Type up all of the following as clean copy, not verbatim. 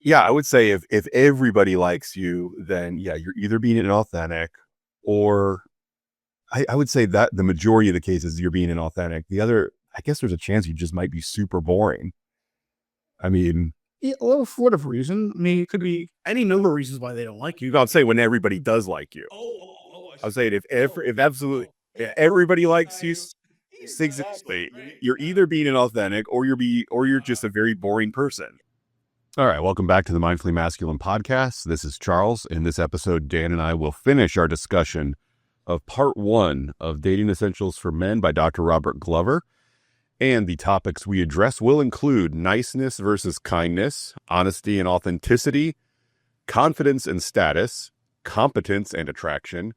Yeah, I would say if everybody likes you, then yeah, you're either being inauthentic or I would say that the majority of the cases you're being inauthentic. The other, I guess there's a chance you just might be super boring. I mean, Yeah, well, for whatever reason. I mean, it could be any number of reasons why they don't like you. you don't say when everybody does like you. I was saying if absolutely everybody likes you, exactly, you're either being inauthentic or you're just a very boring person. All right, welcome back to the Mindfully Masculine podcast. This is Charles. In this episode, Dan and I will finish our discussion of part 1 of Dating Essentials for Men by Dr. Robert Glover. And the topics we address will include niceness versus kindness, honesty and authenticity, confidence and status, competence and attraction,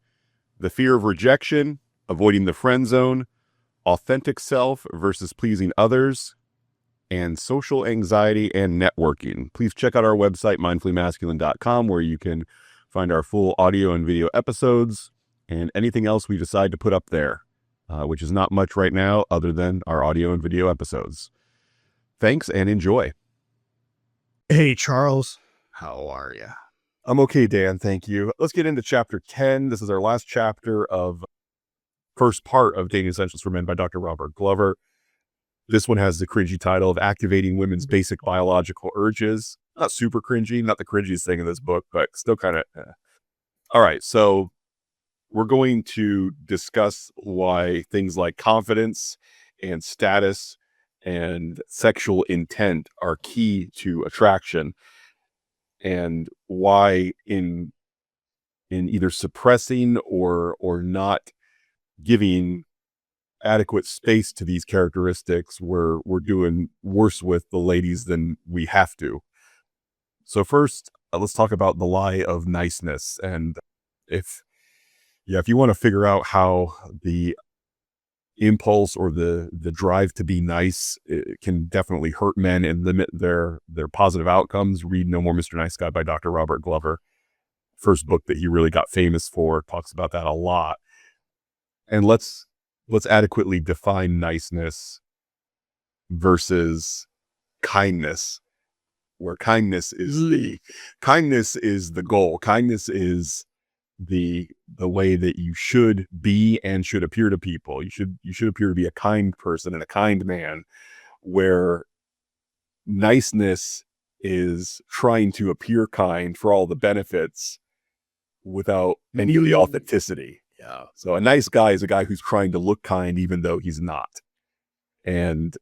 the fear of rejection, avoiding the friend zone, authentic self versus pleasing others, and social anxiety and networking. Please check out our website, mindfullymasculine.com, where you can find our full audio and video episodes and anything else we decide to put up there, which is not much right now other than our audio and video episodes. Thanks and enjoy. Hey, Charles, how are you? I'm okay, Dan. Thank you. Let's get into chapter 10. This is our last chapter of first part of Dating Essentials for Men by Dr. Robert Glover. This one has the cringy title of Activating Women's Basic Biological Urges. Not super cringy, not the cringiest thing in this book, but still kind of. All right, so we're going to discuss why things like confidence and status and sexual intent are key to attraction, and why in either suppressing or not giving adequate space to these characteristics, we're doing worse with the ladies than we have to. So first, let's talk about the lie of niceness. And if you want to figure out how the impulse or the drive to be nice, it can definitely hurt men and limit their positive outcomes, read No More Mr. Nice Guy by Dr. Robert Glover. First book that he really got famous for, talks about that a lot. And let's adequately define niceness versus kindness, where kindness is the goal. Kindness is the way that you should be and should appear to people. You should appear to be a kind person and a kind man, where niceness is trying to appear kind for all the benefits without any of the authenticity. Yeah. So a nice guy is a guy who's trying to look kind even though he's not. And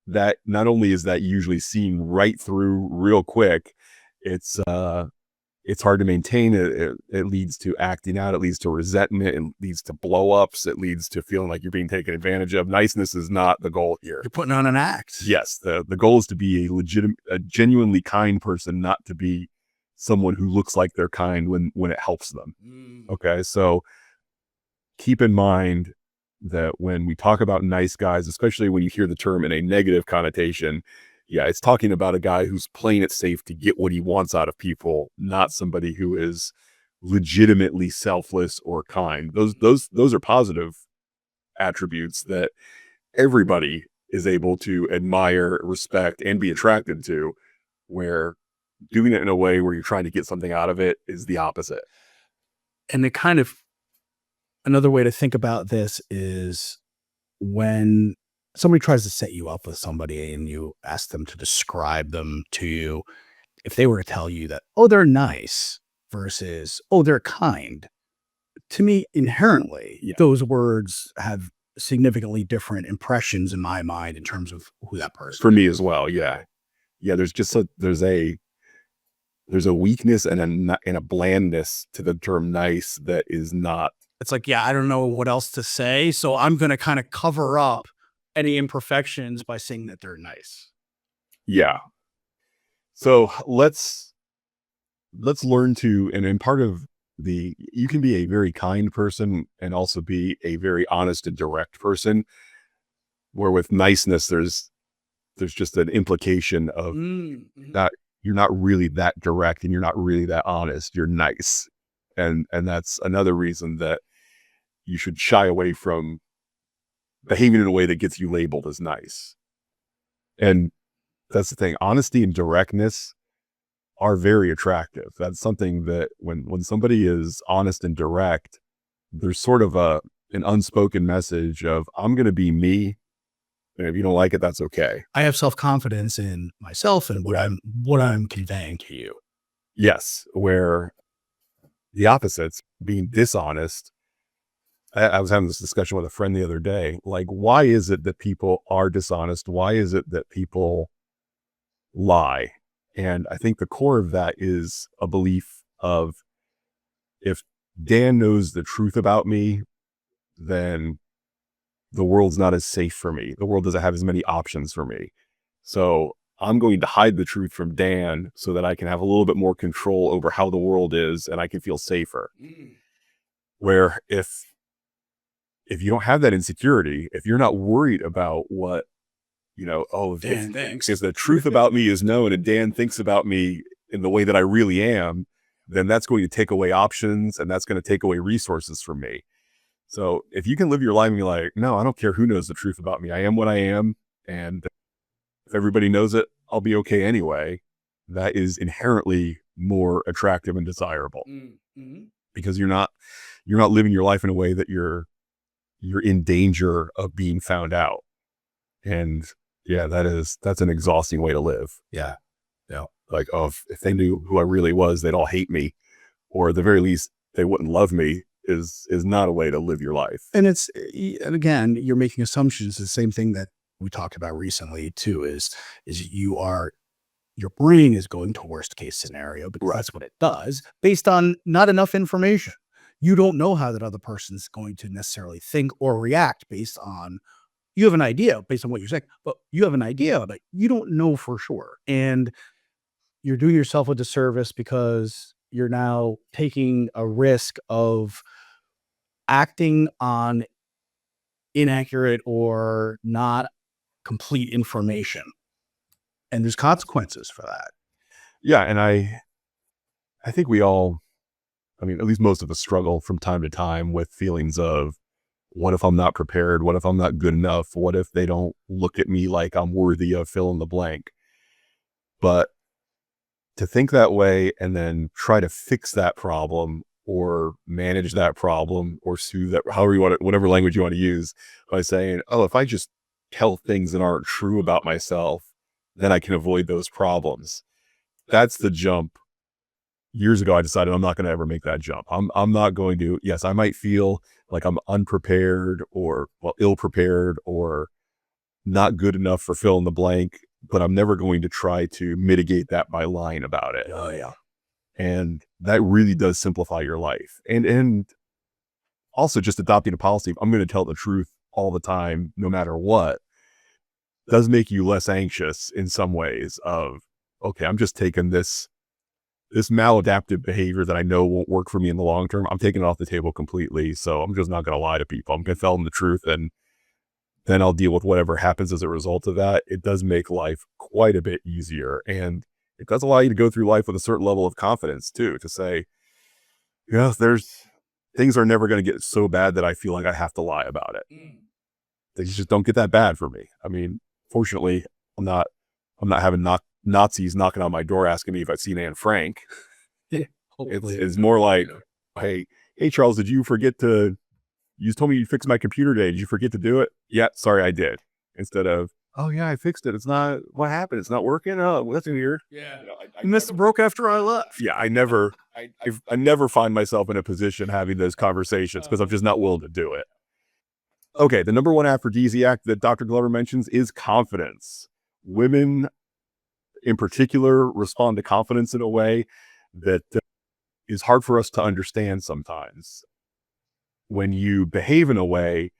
that not only is that usually seen right through real quick, it's hard to maintain. It leads to acting out, it leads to resentment, it leads to blow-ups, it leads to feeling like you're being taken advantage of. Niceness is not the goal here. You're putting on an act. Yes, the goal is to be a genuinely kind person, not to be someone who looks like they're kind when it helps them. Okay, so keep in mind that when we talk about nice guys, especially when you hear the term in a negative connotation, yeah, it's talking about a guy who's playing it safe to get what he wants out of people, not somebody who is legitimately selfless or kind. Those are positive attributes that everybody is able to admire, respect, and be attracted to, where doing it in a way where you're trying to get something out of it is the opposite. And it kind of, another way to think about this is when somebody tries to set you up with somebody and you ask them to describe them to you, if they were to tell you that, oh, they're nice versus, oh, they're kind, to me, inherently, those words have significantly different impressions in my mind in terms of who that person is. For me as well. Yeah. There's just there's a weakness and a blandness to the term nice that is not. It's like, I don't know what else to say, so I'm going to kind of cover up any imperfections by saying that they're nice. Yeah. So let's learn to, and in part of you can be a very kind person and also be a very honest and direct person, where with niceness, there's just an implication of that you're not really that direct and you're not really that honest. You're nice. And that's another reason that you should shy away from behaving in a way that gets you labeled as nice. And that's the thing. Honesty and directness are very attractive. That's something that when somebody is honest and direct, there's sort of an unspoken message of, I'm going to be me. And if you don't like it, that's okay. I have self-confidence in myself and what I'm conveying to you. Yes. Where the opposites, being dishonest. I was having this discussion with a friend the other day. Like, why is it that people are dishonest? Why is it that people lie? And I think the core of that is a belief of, if Dan knows the truth about me, then the world's not as safe for me. The world doesn't have as many options for me. So I'm going to hide the truth from Dan so that I can have a little bit more control over how the world is and I can feel safer. Where if you don't have that insecurity, if you're not worried about what, Dan thinks. if the truth about me is known and Dan thinks about me in the way that I really am, then that's going to take away options and that's going to take away resources from me. So if you can live your life and be like, no, I don't care who knows the truth about me. I am what I am. And if everybody knows it, I'll be okay anyway. That is inherently more attractive and desirable because you're not living your life in a way that you're in danger of being found out. And yeah, that's an exhausting way to live. Yeah. Like, oh, if they knew who I really was, they'd all hate me, or at the very least, they wouldn't love me. Is not a way to live your life. And and again, you're making assumptions. The same thing that we talked about recently too is your brain is going to worst case scenario because that's what it does based on not enough information. You don't know how that other person's going to necessarily think or react based on, you have an idea based on what you're saying, but you have an idea, but you don't know for sure. And you're doing yourself a disservice because you're now taking a risk of acting on inaccurate or not complete information. And there's consequences for that. Yeah. And I think we all, at least most of us struggle from time to time with feelings of, what if I'm not prepared? What if I'm not good enough? What if they don't look at me like I'm worthy of fill in the blank? But to think that way and then try to fix that problem or manage that problem or soothe that, however you want it, whatever language you want to use, by saying, oh, if I just tell things that aren't true about myself, then I can avoid those problems. That's the jump. Years ago, I decided I'm not going to ever make that jump. I'm not going to. Yes, I might feel like I'm unprepared or ill-prepared or not good enough for fill in the blank, but I'm never going to try to mitigate that by lying about it. Oh yeah. And that really does simplify your life. And also just adopting a policy of, I'm going to tell the truth all the time, no matter what, does make you less anxious in some ways of, okay, I'm just taking this maladaptive behavior that I know won't work for me in the long term. I'm taking it off the table completely. So I'm just not going to lie to people. I'm going to tell them the truth, and then I'll deal with whatever happens as a result of that. It does make life quite a bit easier. And it does allow you to go through life with a certain level of confidence too, to say, things are never going to get so bad that I feel like I have to lie about it. Things just don't get that bad for me. Fortunately, I'm not having Nazis knocking on my door asking me if I've seen Anne Frank. It's more like, hey, Charles, you told me you fixed my computer today. Did you forget to do it? Yeah, sorry, I did. Instead of, oh yeah, I fixed it. It's not, what happened? It's not working. Oh, that's weird. Yeah. And this broke after I left. Yeah. I never find myself in a position having those conversations because I'm just not willing to do it. Okay. The number one aphrodisiac that Dr. Glover mentions is confidence. Women in particular respond to confidence in a way that is hard for us to understand sometimes. When you behave in a way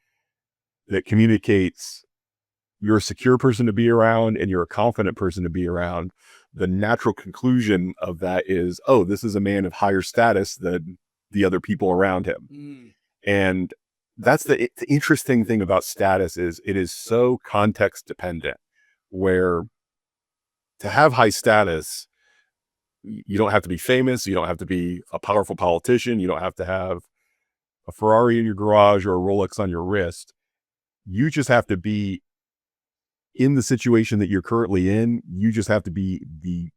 that communicates you're a secure person to be around and you're a confident person to be around, the natural conclusion of that is, oh, this is a man of higher status than the other people around him. And that's the interesting thing about status is it is so context dependent, where to have high status, you don't have to be famous. You don't have to be a powerful politician. You don't have to have a Ferrari in your garage or a Rolex on your wrist. You just have to be in the situation that you're currently in. You just have to be the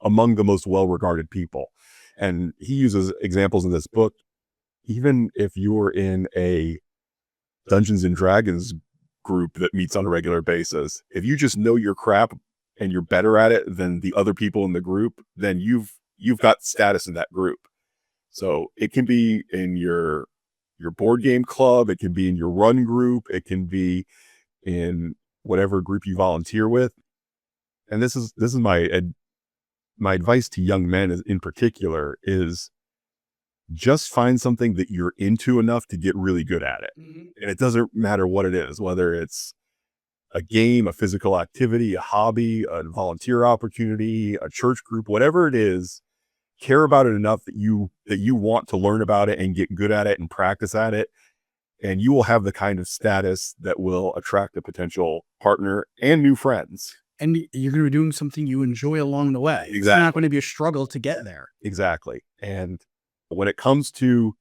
among the most well-regarded people. And he uses examples in this book. Even if you're in a Dungeons and Dragons group that meets on a regular basis, if you just know your crap and you're better at it than the other people in the group, then you've got status in that group. So it can be in your board game club, it can be in your run group, it can be in whatever group you volunteer with. And this is my advice to young men in particular is just find something that you're into enough to get really good at it. And it doesn't matter what it is, whether it's a game, a physical activity, a hobby, a volunteer opportunity, a church group, whatever it is, care about it enough that you want to learn about it and get good at it and practice at it. And you will have the kind of status that will attract a potential partner and new friends. And you're going to be doing something you enjoy along the way. Exactly. It's not going to be a struggle to get there. Exactly. And when it comes to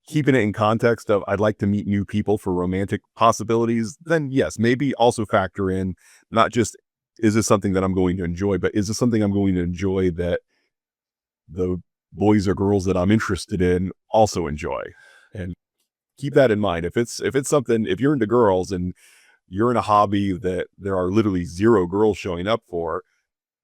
keeping it in context of I'd like to meet new people for romantic possibilities, then yes, maybe also factor in not just is this something that I'm going to enjoy, but is this something I'm going to enjoy that the boys or girls that I'm interested in also enjoy? And keep that in mind. If it's something, if you're into girls and you're in a hobby that there are literally 0 girls showing up for,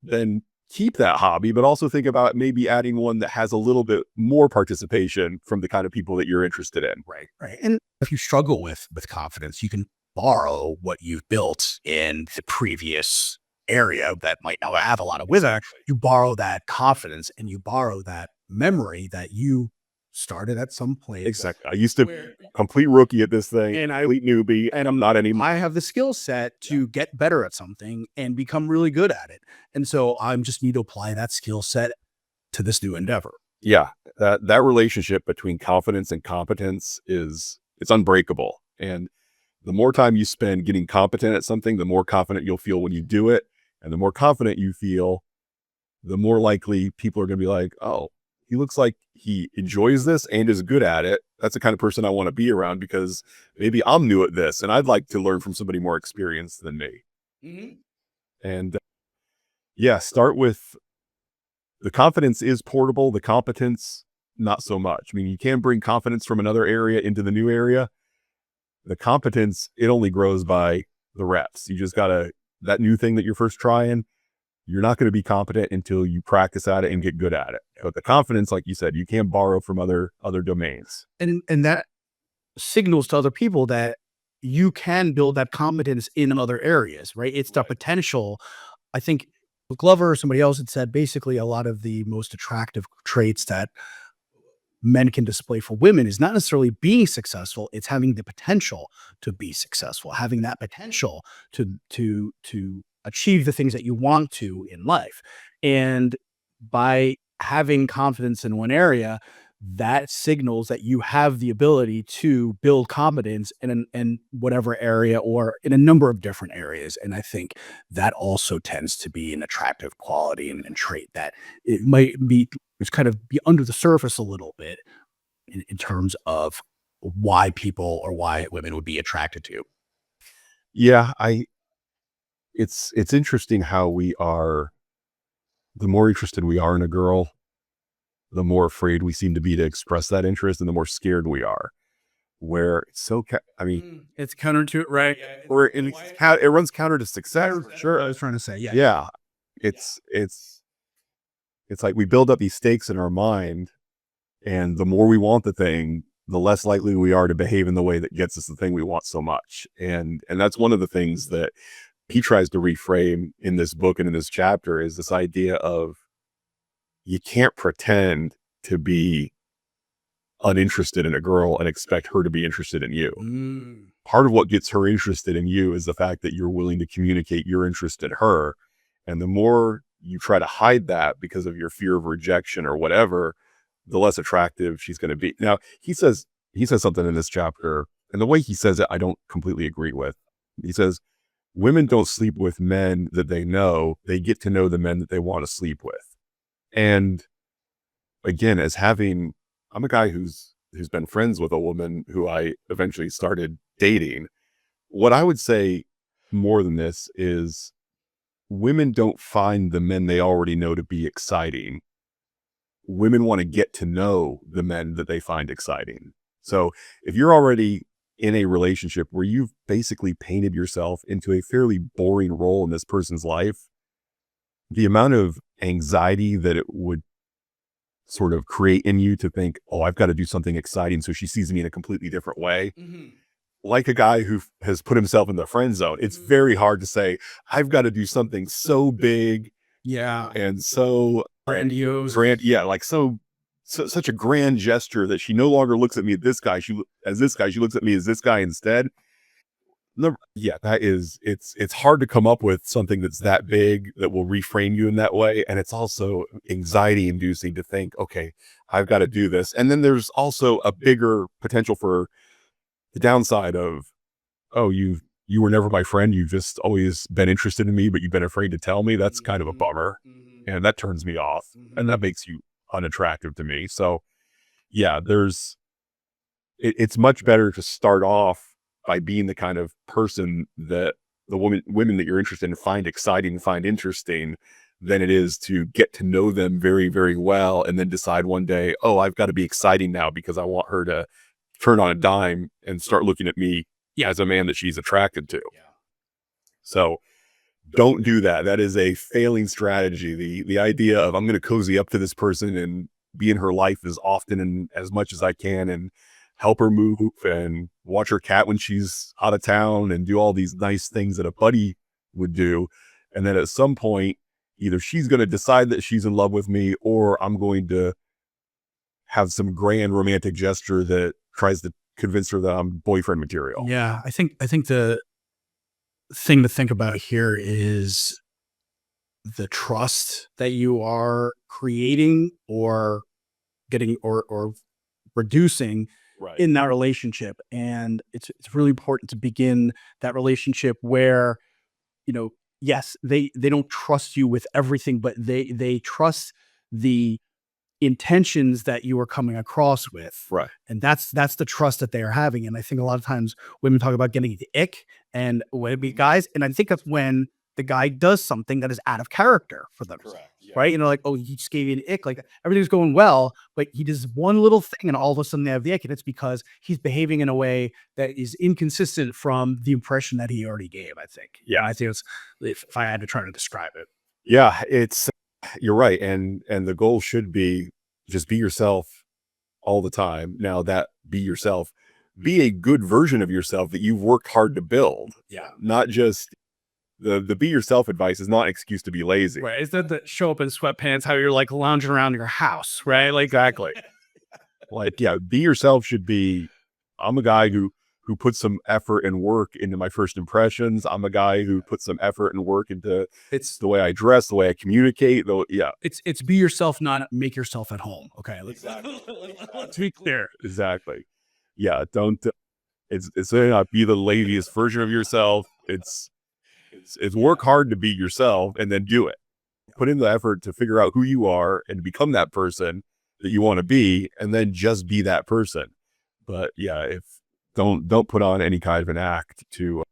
then keep that hobby, but also think about maybe adding one that has a little bit more participation from the kind of people that you're interested in. Right. And if you struggle with confidence, you can borrow what you've built in the previous area that might not have a lot of wisdom. You borrow that confidence and you borrow that memory that you started at some place. Exactly. I used to be complete rookie at this thing, and complete newbie, and I'm not anymore. I have the skill set to get better at something and become really good at it. And so I just need to apply that skill set to this new endeavor. Yeah. That relationship between confidence and competence it's unbreakable. And the more time you spend getting competent at something, the more confident you'll feel when you do it. And the more confident you feel, the more likely people are going to be like, oh, he looks like he enjoys this and is good at it. That's the kind of person I want to be around because maybe I'm new at this and I'd like to learn from somebody more experienced than me. And start with the confidence is portable. The competence, not so much. I mean, you can bring confidence from another area into the new area. The competence, it only grows by the reps. You just got that new thing that you're first trying, you're not going to be competent until you practice at it and get good at it. But the confidence, like you said, you can borrow from other domains. And that signals to other people that you can build that competence in other areas, right? It's the potential. I think Glover or somebody else had said basically a lot of the most attractive traits that men can display for women is not necessarily being successful. It's having the potential to be successful, having that potential to achieve the things that you want to in life. And by having confidence in one area, that signals that you have the ability to build competence in whatever area or in a number of different areas. And I think that also tends to be an attractive quality and trait that it might be, it's kind of be under the surface a little bit in terms of why people or why women would be attracted to you. Yeah, it's interesting how the more interested we are in a girl, the more afraid we seem to be to express that interest and the more scared we are. Where it's so, It's counter to it, right? It runs counter to success. Sure. I was trying to say, yeah. Yeah. It's like we build up these stakes in our mind, and the more we want the thing, the less likely we are to behave in the way that gets us the thing we want so much. And that's one of the things that he tries to reframe in this book and in this chapter is this idea of you can't pretend to be uninterested in a girl and expect her to be interested in you. Part of what gets her interested in you is the fact that you're willing to communicate your interest in her. And the more you try to hide that because of your fear of rejection or whatever, the less attractive she's going to be. Now, he says something in this chapter, and the way he says it, I don't completely agree with. He says, women don't sleep with men that they know. They get to know the men that they want to sleep with. And again, I'm a guy who's been friends with a woman who I eventually started dating. What I would say more than this is women don't find the men they already know to be exciting. Women want to get to know the men that they find exciting. So if you're already in a relationship where you've basically painted yourself into a fairly boring role in this person's life, the amount of anxiety that it would sort of create in you to think, oh, I've got to do something exciting so she sees me in a completely different way. Like a guy who has put himself in the friend zone, it's very hard to say, I've got to do something so big Yeah. and so Grandiose. yeah, like such a grand gesture that she no longer looks at me as this guy. As this guy, she looks at me as this guy instead. Yeah, it's hard to come up with something that's that big that will reframe you in that way. And it's also anxiety inducing to think, okay, I've got to do this. And then there's also a bigger potential for the downside of, oh, you were never my friend. You've just always been interested in me, but you've been afraid to tell me. That's kind of a bummer. And that turns me off. And that makes you unattractive to me. So yeah, it's much better to start off by being the kind of person that the women that you're interested in find exciting, find interesting, than it is to get to know them very, very well and then decide one day, oh, I've got to be exciting now because I want her to turn on a dime and start looking at me as a man that she's attracted to. Yeah. So don't do that. That is a failing strategy. The idea of I'm going to cozy up to this person and be in her life as often and as much as I can and help her move and watch her cat when she's out of town and do all these nice things that a buddy would do. And then at some point, either she's going to decide that she's in love with me or I'm going to have some grand romantic gesture that tries to convince her that I'm boyfriend material. Yeah. I think the thing to think about here is the trust that you are creating or getting or reducing Right. in that relationship. And it's really important to begin that relationship where, yes, they don't trust you with everything, but they trust the intentions that you are coming across with. Right. And that's the trust that they are having. And I think a lot of times women talk about getting the ick and when it be guys. And I think that's when the guy does something that is out of character for them. Correct. Yeah. Right. Like, oh, he just gave you an ick. Like everything's going well, but he does one little thing and all of a sudden they have the ick. And it's because he's behaving in a way that is inconsistent from the impression that he already gave, I think. Yeah. And I think it's, if I had to try to describe it. Yeah, you're right. And the goal should be just be yourself all the time. Now that be yourself, be a good version of yourself that you've worked hard to build. Yeah. Not just the be yourself advice is not an excuse to be lazy. Right. Is that the show up in sweatpants, how you're like lounging around your house, right? Like Exactly. Like, yeah, be yourself should be, I'm a guy who puts some effort and work into my first impressions. I'm a guy who puts some effort and work into it's the way I dress, the way I communicate, though. Yeah, it's be yourself, not make yourself at home. Okay. exactly. Let's be clear. Exactly. Yeah, don't it's not be the laziest version of yourself. It's work hard to be yourself and then do it. Put in the effort to figure out who you are and become that person that you want to be, and then just be that person. But yeah, if don't put on any kind of an act to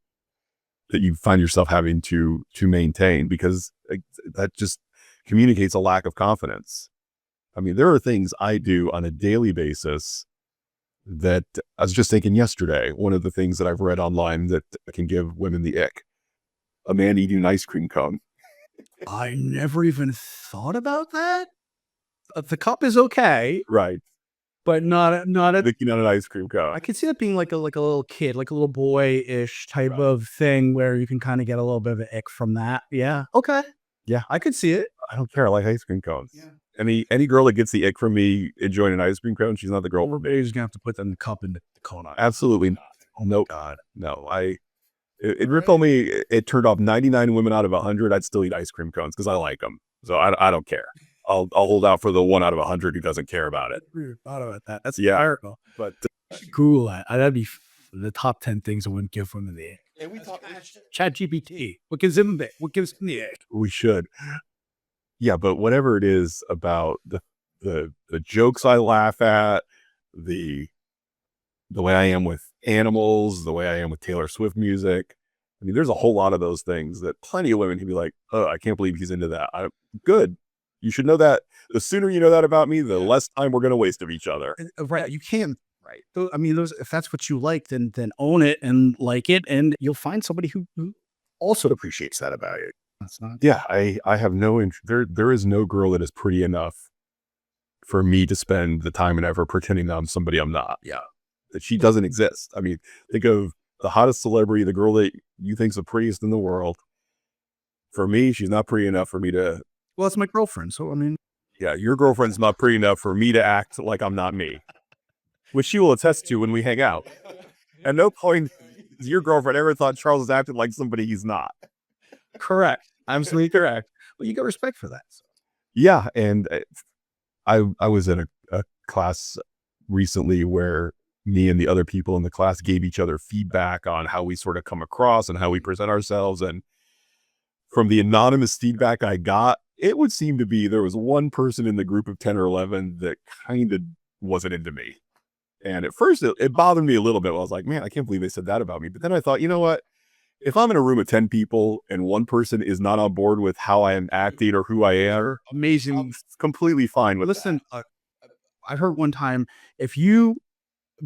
that you find yourself having to maintain, because that just communicates a lack of confidence. I mean, there are things I do on a daily basis that I was just thinking yesterday. One of the things that I've read online that can give women the ick: a man eating an ice cream cone. I never even thought about that. The cup is okay, Right. but not a. Licking on an ice cream cone. I could see that being like a little kid, like a little boy-ish type Right. of thing where you can kind of get a little bit of an ick from that. Yeah. Okay. Yeah. I could see it. I don't care. I like ice cream cones. Yeah. Any girl that gets the ick from me enjoying an ice cream cone, she's not the girl for me. Everybody's gonna have to put the cup in the cone on. Absolutely not. Oh, no, God, no. It told me it turned off 99 women out of 100. I'd still eat ice cream cones because I like them. So I don't care. I'll hold out for the 1 out of 100 who doesn't care about it. Thought about that. That's Yeah. hysterical. But Google that. That'd be the top 10 things I wouldn't give women the ick. and we talk, Chat GPT. What gives him the ick? What gives him the ick? we should. Yeah, but whatever it is about the jokes I laugh at, the way I am with animals, the way I am with Taylor Swift music, I mean, there's a whole lot of those things that plenty of women can be like, oh, I can't believe he's into that. Good. You should know that. The sooner you know that about me, the less time we're going to waste of each other. Right. You can't. Right. I mean, if that's what you like, then own it and like it, and you'll find somebody who also appreciates that about you. That's not. Yeah, I have no interest. There is no girl that is pretty enough for me to spend the time and effort pretending that I'm somebody I'm not. Yeah. That she doesn't exist. I mean, think of the hottest celebrity, the girl that you think's the prettiest in the world. For me, she's not pretty enough for me to. Well, it's my girlfriend, so I mean. Yeah, your girlfriend's not pretty enough for me to act like I'm not me, which she will attest to when we hang out. At no point has your girlfriend ever thought Charles is acting like somebody he's not. Correct. Absolutely correct. Well, you got respect for that. So. Yeah, and I was in a class recently where me and the other people in the class gave each other feedback on how we sort of come across and how we present ourselves. And from the anonymous feedback I got, it would seem to be there was one person in the group of 10 or 11 that kind of wasn't into me. And at first it bothered me a little bit. I was like, man, I can't believe they said that about me. But then I thought, you know what? If I'm in a room of 10 people and one person is not on board with how I am acting or who I am, amazing. I'm completely fine with Listen, I heard one time, if you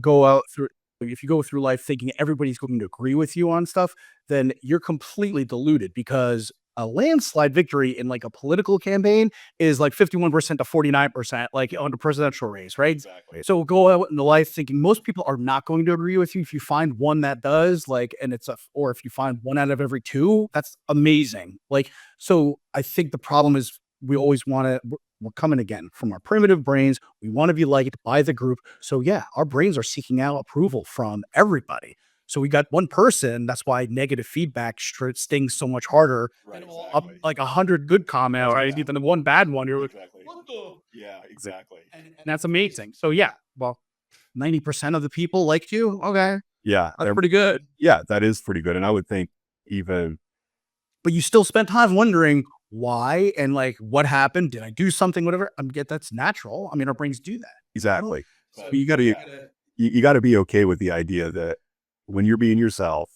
go through life thinking everybody's going to agree with you on stuff, then you're completely deluded, because a landslide victory in like a political campaign is like 51% to 49%, like on the presidential race, right? Exactly. So go out into life thinking most people are not going to agree with you. If you find one that does, like, and or if you find one out of every two, that's amazing. Like, so I think the problem is we always want to, we're coming again from our primitive brains. We want to be liked by the group. So yeah, our brains are seeking out approval from everybody. So we got one person. That's why negative feedback stings so much harder. Right, Up like 100 good comments, right? Exactly. Even one bad one. You're like, Exactly. what the? Yeah, exactly. And that's amazing. So yeah, well, 90% of the people liked you. Okay, Yeah, that's pretty good. yeah, that is pretty good. And I would think even, But you still spent time wondering why and like what happened. Did I do something? Whatever. That's natural. I mean, our brains do that. exactly. But you got to be okay with the idea that when you're being yourself,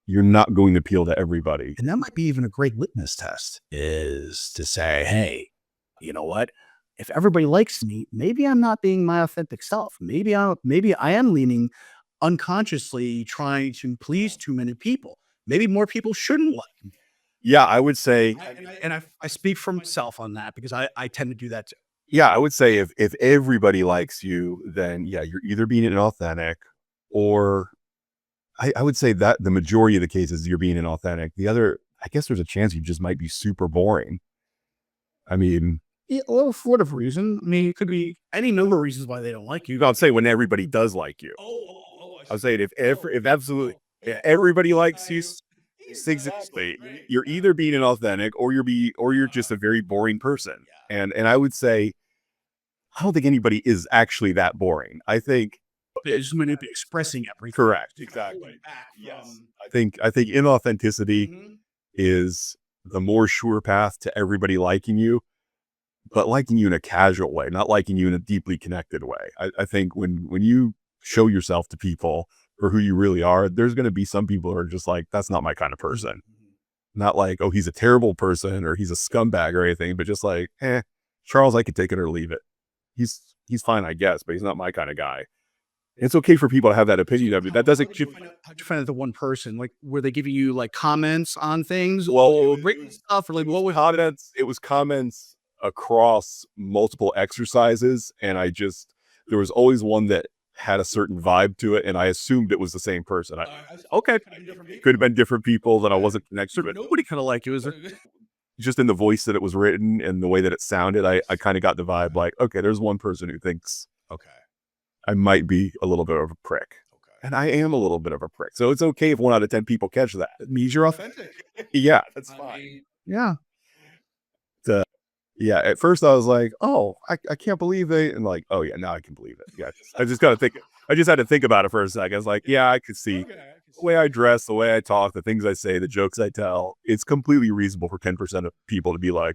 you're not going to appeal to everybody. And that might be even a great litmus test, is to say, hey, you know what? If everybody likes me, maybe I'm not being my authentic self. Maybe I am leaning unconsciously trying to please too many people. Maybe more people shouldn't like me. Yeah, I would say, I speak for myself on that, because I tend to do that too. yeah, I would say if everybody likes you, then yeah, you're either being inauthentic, or I would say that the majority of the cases you're being inauthentic. The other, I guess there's a chance you just might be super boring. I mean, Yeah, well, for whatever reason. I mean, it could be any number of reasons why they don't like you. I'd say when everybody does like you. I was saying if absolutely everybody likes you, exactly, you're either being inauthentic or you're just a very boring person. And I would say I don't think anybody is actually that boring. I think They just might not be expressing everything. correct, exactly. Yes, I think inauthenticity is the more sure path to everybody liking you, but liking you in a casual way, not liking you in a deeply connected way. I think when you show yourself to people for who you really are, there's going to be some people who are just like, that's not my kind of person. Not like, oh, he's a terrible person or he's a scumbag or anything, but just like, Charles, I could take it or leave it. He's fine, I guess, but he's not my kind of guy. It's okay for people to have that opinion of you. That doesn't. How'd you find out the one person? Like, were they giving you like comments on things? Well, written stuff, or like what was comments? It was comments across multiple exercises, and there was always one that had a certain vibe to it, and I assumed it was the same person. Okay, could have been different people that I wasn't connected with. Nobody kind of liked you, is there? Just in the voice that it was written and the way that it sounded, I kind of got the vibe like, okay, there's one person who thinks, Okay. I might be a little bit of a prick. Okay. And I am a little bit of a prick. So it's okay if 1 out of 10 people catch that. It means you're authentic. Yeah, that's fine. Yeah. Yeah, at first I was like, oh, I can't believe they, and like, oh yeah, now I can believe it. Yeah, I just had to think about it for a second. I was like, yeah, I could see the way I dress, the way I talk, the things I say, the jokes I tell. It's completely reasonable for 10% of people to be like,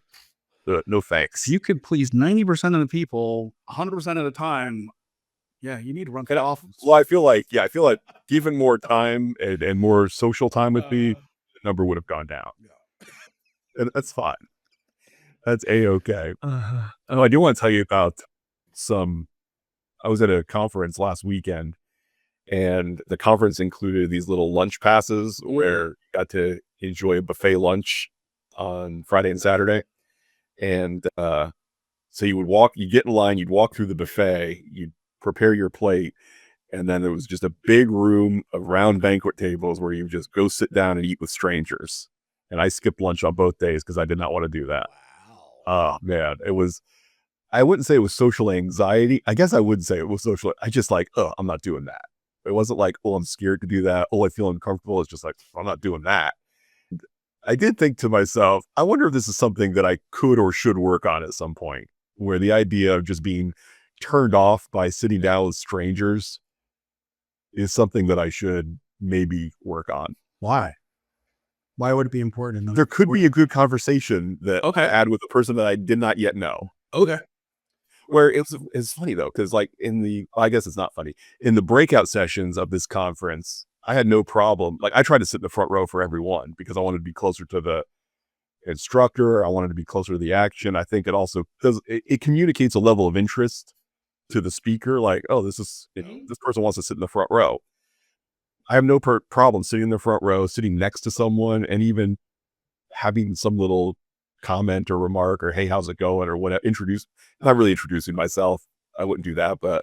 no thanks. You could please 90% of the people 100% of the time. Yeah, you need to run And off. well, I feel like given more time and more social time with me, the number would have gone down. And that's fine. That's A-okay. Oh, I do want to tell you about I was at a conference last weekend, and the conference included these little lunch passes where you got to enjoy a buffet lunch on Friday and Saturday. And so you get in line, you'd walk through the buffet, you'd prepare your plate, and then there was just a big room of round banquet tables where you just go sit down and eat with strangers. And I skipped lunch on both days because I did not want to do that. Oh man, I wouldn't say it was social anxiety. I guess I would say it was social. I just like, oh, I'm not doing that. It wasn't like, oh, I'm scared to do that. Oh, I feel uncomfortable. It's just like, I'm not doing that. I did think to myself, I wonder if this is something that I could or should work on at some point, where the idea of just being turned off by sitting down with strangers is something that I should maybe work on. Why? Why would it be important? There could be a good conversation that I had with a person that I did not yet know. Okay. Where it's funny though, because like I guess it's not funny. In the breakout sessions of this conference, I had no problem. Like I tried to sit in the front row for everyone because I wanted to be closer to the instructor. I wanted to be closer to the action. I think it also does, it communicates a level of interest to the speaker. Like, oh, this person wants to sit in the front row. I have no problem sitting in the front row, sitting next to someone, and even having some little comment or remark or, hey, how's it going? Or whatever, not really introducing myself. I wouldn't do that, but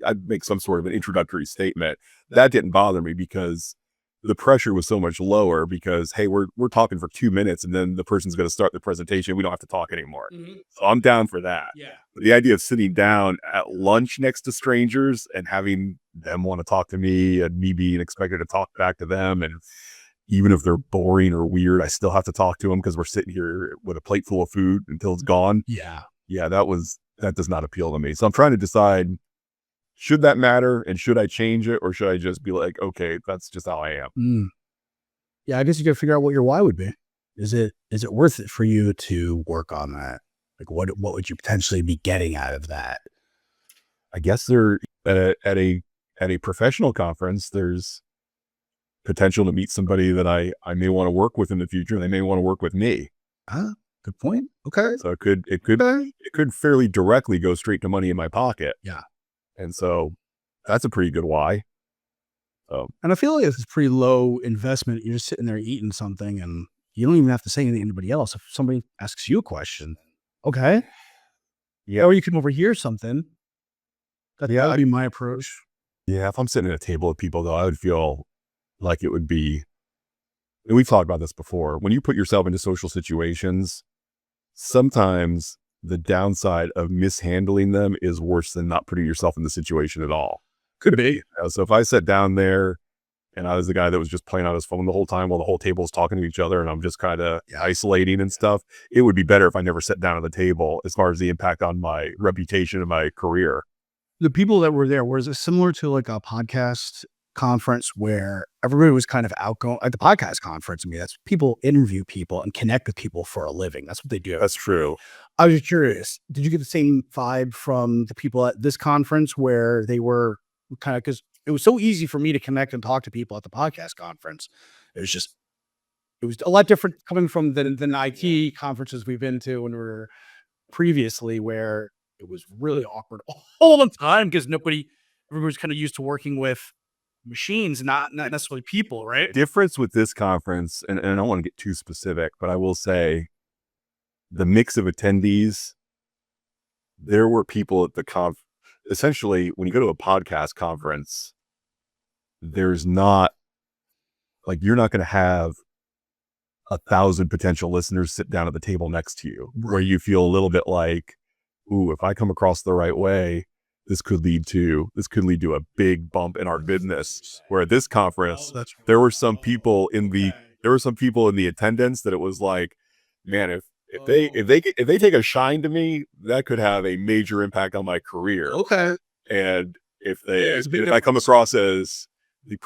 I'd make some sort of an introductory statement. That didn't bother me because the pressure was so much lower because, hey, we're talking for 2 minutes and then the person's going to start the presentation. We don't have to talk anymore. So I'm down for that. Yeah. But the idea of sitting down at lunch next to strangers and having them want to talk to me and me being expected to talk back to them, and even if they're boring or weird, I still have to talk to them because we're sitting here with a plate full of food until it's gone. Yeah. Yeah, that does not appeal to me. So I'm trying to decide, should that matter and should I change it, or should I just be like, okay, that's just how I am? Yeah, I guess you got to figure out what your why would be. Is it worth it for you to work on that? Like what would you potentially be getting out of that? I guess they're at a professional conference, there's potential to meet somebody that I may want to work with in the future. They may want to work with me. Good point. Okay. So it could fairly directly go straight to money in my pocket. Yeah. And so that's a pretty good why. And I feel like it's pretty low investment. You're just sitting there eating something and you don't even have to say anything to anybody else. If somebody asks you a question, okay. Yeah. Or you can overhear something. That would be my approach. Yeah. If I'm sitting at a table with people though, I would feel like it would be, and we've talked about this before, when you put yourself into social situations, sometimes the downside of mishandling them is worse than not putting yourself in the situation at all. Could be. So if I sat down there and I was the guy that was just playing on his phone the whole time while the whole table is talking to each other and I'm just kind of isolating and stuff, it would be better if I never sat down at the table as far as the impact on my reputation and my career. The people that were there, was it similar to like a podcast conference where everybody was kind of outgoing? At the podcast conference, I mean, that's people interview people and connect with people for a living. That's what they do. That's true. I was just curious, did you get the same vibe from the people at this conference where they were kind of, because it was so easy for me to connect and talk to people at the podcast conference. It was a lot different coming from the IT conferences we've been to when we were previously, where it was really awkward all the time because everybody was kind of used to working with machines, not necessarily people, right? Difference with this conference, and I don't want to get too specific, but I will say the mix of attendees, there were people at the essentially, when you go to a podcast conference, there's not, like, you're not going to have 1,000 potential listeners sit down at the table next to you, where you feel a little bit like, ooh, if I come across the right way, this could lead to a big bump in our business. Where at this conference, there were some people in the attendance that it was like, man, if they take a shine to me, that could have a major impact on my career. Okay. And if I come across as the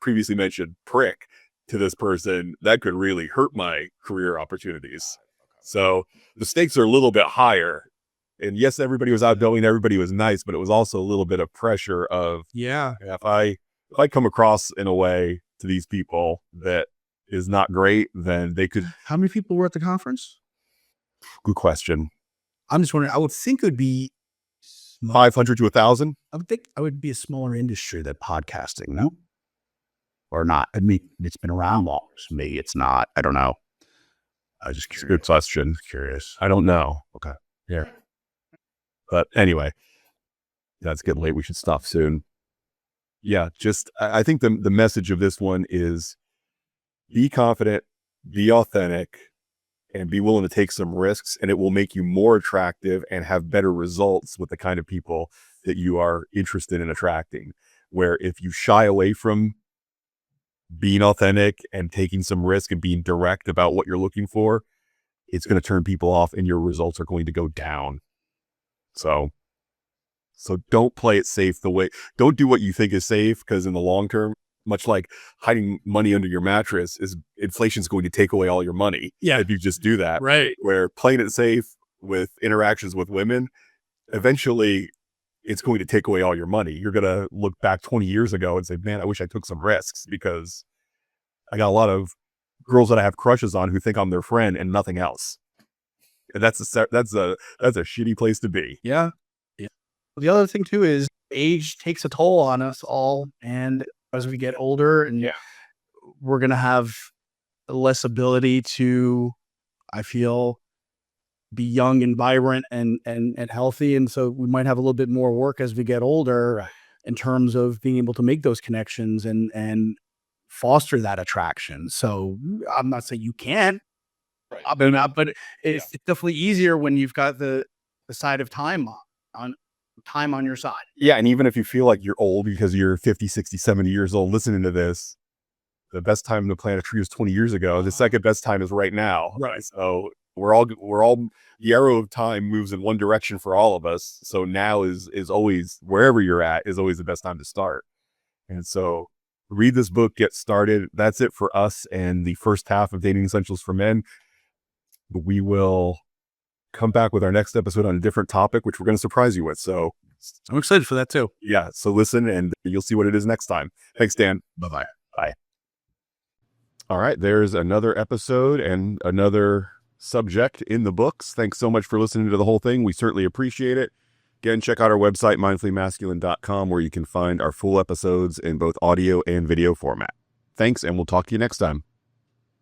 previously mentioned prick to this person, that could really hurt my career opportunities. So the stakes are a little bit higher And yes, everybody was outgoing, everybody was nice, but it was also a little bit of pressure of, Yeah. if I come across in a way to these people that is not great, then they could. How many people were at the conference? Good question. I'm just wondering, I would think it would be 500 to 1,000. I would think I would be a smaller industry than podcasting, no? Or not? I mean, it's been around long. So maybe it's not. I don't know. I was just It's a curious. good question. Curious. I don't know. Okay. Yeah. But anyway, yeah, it's getting late. We should stop soon. Yeah, just I think the message of this one is be confident, be authentic, and be willing to take some risks, and it will make you more attractive and have better results with the kind of people that you are interested in attracting. Where if you shy away from being authentic and taking some risk and being direct about what you're looking for, it's going to turn people off and your results are going to go down. So don't play it safe don't do what you think is safe, because in the long term, much like hiding money under your mattress, inflation's going to take away all your money. Yeah. If you just do that. Right. Where playing it safe with interactions with women, eventually it's going to take away all your money. You're going to look back 20 years ago and say, man, I wish I took some risks, because I got a lot of girls that I have crushes on who think I'm their friend and nothing else. And that's a shitty place to be. Yeah. Yeah. The other thing too is age takes a toll on us all. And as we get older, and we're going to have less ability to, I feel, be young and vibrant and healthy. And so we might have a little bit more work as we get older in terms of being able to make those connections and foster that attraction. So I'm not saying you can't, but it's definitely easier when you've got the side of time on your side. Yeah. And even if you feel like you're old because you're 50, 60, 70 years old listening to this, the best time to plant a tree was 20 years ago. The second best time is right now. Right. So we're all the arrow of time moves in one direction for all of us. So now is always, wherever you're at, is always the best time to start. And so read this book, get started. That's it for us and the first half of Dating Essentials for Men. We will come back with our next episode on a different topic, which we're going to surprise you with. So I'm excited for that too. yeah. So listen and you'll see what it is next time. Thanks, Dan. Bye-bye. Bye. All right. There's another episode and another subject in the books. Thanks so much for listening to the whole thing. We certainly appreciate it. Again, check out our website, mindfullymasculine.com, where you can find our full episodes in both audio and video format. Thanks, and we'll talk to you next time.